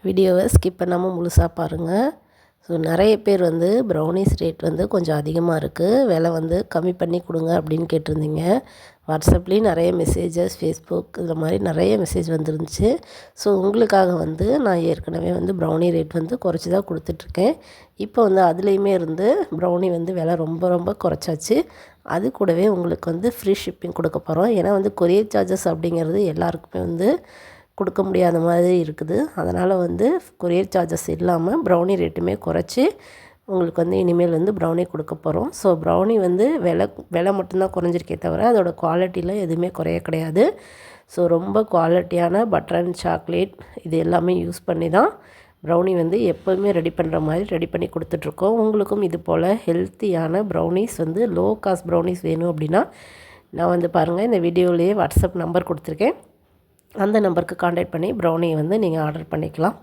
வீடியோவை ஸ்கிப் பண்ணாமல் முழுசாக பாருங்கள். ஸோ நிறைய பேர் வந்து ப்ரௌனீஸ் ரேட் வந்து கொஞ்சம் அதிகமாக இருக்குது, விலை வந்து கம்மி பண்ணி கொடுங்க அப்படின்னு கேட்டிருந்தீங்க. வாட்ஸ்அப்லேயும் நிறைய மெசேஜஸ், ஃபேஸ்புக் இதில் மாதிரி நிறைய மெசேஜ் வந்துருந்துச்சு. ஸோ உங்களுக்காக வந்து நான் ஏற்கனவே வந்து ப்ரௌனி ரேட் வந்து குறைச்சி தான் கொடுத்துட்ருக்கேன். இப்போ வந்து அதுலேயுமே இருந்து ப்ரௌனி வந்து விலை ரொம்ப ரொம்ப குறைச்சாச்சு. அது கூடவே உங்களுக்கு வந்து ஃப்ரீ ஷிப்பிங் கொடுக்க போகிறோம். ஏன்னா வந்து கொரியர் சார்ஜஸ் அப்படிங்கிறது எல்லாருக்குமே வந்து கொடுக்க முடியாத மாதிரி இருக்குது. அதனால் வந்து கொரியர் சார்ஜஸ் இல்லாமல் ப்ரௌனி ரேட்டுமே குறைச்சி உங்களுக்கு வந்து இனிமேல் வந்து ப்ரௌனி கொடுக்க போகிறோம். ஸோ ப்ரௌனி வந்து விலை மட்டும்தான் குறைஞ்சிருக்கே தவிர அதோடய குவாலிட்டியில் எதுவுமே குறைய கிடையாது. ஸோ ரொம்ப குவாலிட்டியான பட்டர் அண்ட் சாக்லேட் இது எல்லாமே யூஸ் பண்ணி தான் ப்ரௌனி வந்து எப்போதுமே ரெடி பண்ணுற மாதிரி ரெடி பண்ணி கொடுத்துட்ருக்கோம். உங்களுக்கும் இது போல் ஹெல்த்தியான ப்ரௌனிஸ் வந்து லோ காஸ்ட் ப்ரௌனிஸ் வேணும் அப்படின்னா நான் வந்து பாருங்கள், இந்த வீடியோலேயே வாட்ஸ்அப் நம்பர் கொடுத்துருக்கேன். அந்த நம்பருக்கு காண்டாக்ட் பண்ணி ப்ரௌனியை வந்து நீங்கள் ஆர்டர் பண்ணிக்கலாம்.